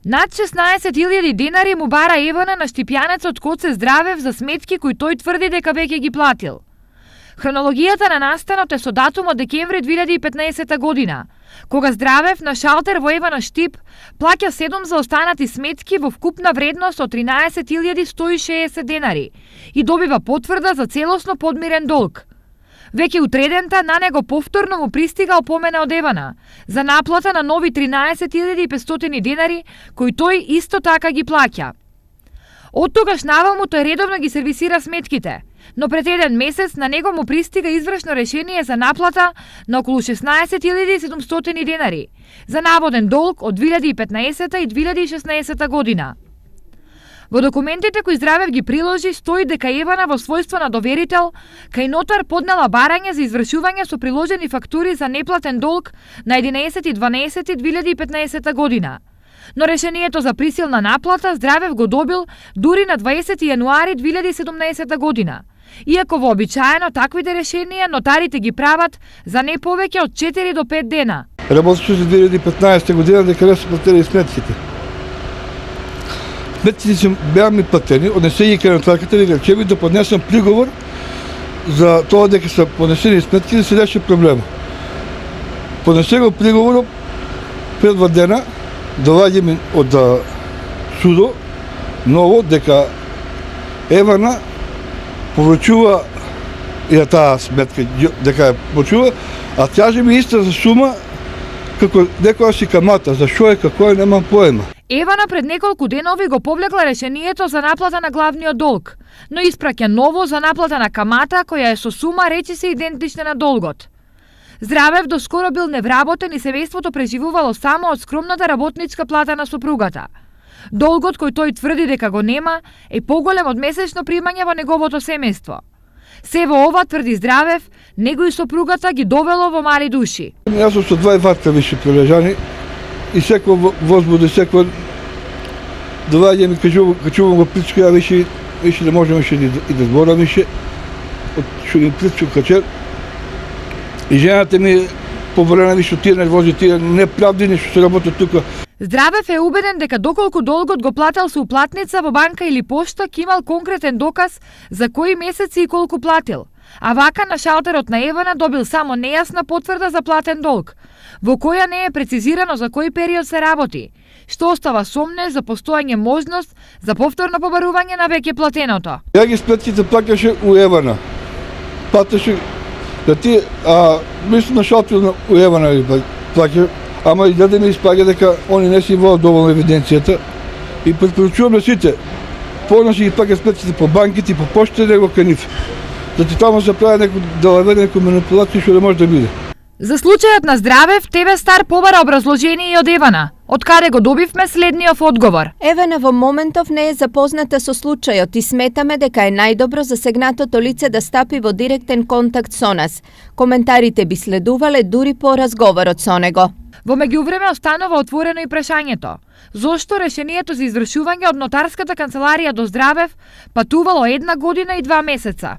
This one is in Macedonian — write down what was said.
Над 16.000 денари му бара Евана на штипјанецот Коце Здравев за сметки кои тој тврди дека веќе ги платил. Хронологијата на настанот е со датум од декември 2015 година, кога Здравев на шалтер во Евана Штип плаќа 7 за останати сметки во вкупна вредност од 13.160 денари и добива потврда за целосно подмирен долг. Веќе утредента на него повторно му пристига опомена од Евана за наплата на нови 13.500 денари, кои тој исто така ги плаќа. Од тогаш наваму тој редовно ги сервисира сметките, но пред еден месец на него му пристига извршно решение за наплата на околу 16.700 денари за наводен долг од 2015 и 2016 година. Во документите кои Здравев ги приложи стои дека Евана во својство на доверител кај нотар поднела барање за извршување со приложени фактури за неплатен долг на 11.12.2015 година. Но решението за присилна наплата Здравев го добил дури на 20 јануари 2017 година. Иако вообичаено таквите решенија нотарите ги прават за не повеќе од 4 до 5 дена. Работеше за 2015 година дека не се платени сметките. Сметките беа ми платени, однесејќи кај нотарката, вика ќе ви да поднесам приговор за тоа дека се поднесени сметки да се реши проблема. Поднесе го приговорот пред 2 дена, доаѓа ми од судо ново дека Евана поврачува и таа сметка дека ја поврачува, а тјаже ми иста за сума како некоја си камата, за што е како е немам поема. Евана пред неколку денови го повлекла решението за наплата на главниот долг, но испраќа ново за наплата на камата која е со сума речиси идентична на долгот. Здравев доскоро бил невработен и семејството преживувало само од скромната работничка плата на сопругата. Долгот кој тој тврди дека го нема е поголем од месечно примање во неговото семејство. Се во ова, тврди Здравев, него и сопругата ги довело во мали души. Јас сум со 2 ватка више прилежани и секој возбуди, секој доаѓа ми качувам го причка, ја више не можем више и да зборам више, што ми причка качер. И жената ми поборена више тие нервози, тие неправдини што се работат тука. Здравев е убеден дека доколку долгот го плател со уплатница во банка или пошта, ќе имал конкретен доказ за кои месеци и колку платил. А вака на шалтерот на Евана добил само нејасна потврда за платен долг, во која не е прецизирано за кој период се работи, што остава сомне за постојање можност за повторно побарување на веќе платеното. Ја ги сметките плакаше у Евана. Платеше да ти, мислам на шалтерот у Евана плаќа, ама и да ми испаѓа дека они не си водат доволно евиденцијата и препорачувам на сите, понаши ги плаќа сметките по банките и по поштите него кај нив. Зато таму се прави да лаведе некој манипулација што не може да биде. За случајот на Здравев, ТВ Стар побара образложение и од Евана, од каде го добивме следниот одговор. Евана во моментов не е запозната со случајот и сметаме дека е најдобро засегнатото лице да стапи во директен контакт со нас. Коментарите би следувале дури по разговорот со него. Во меѓувреме останува отворено и прашањето: зошто решението за извршување од нотарската канцеларија до Здравев патувало 1 година и 2 месеца?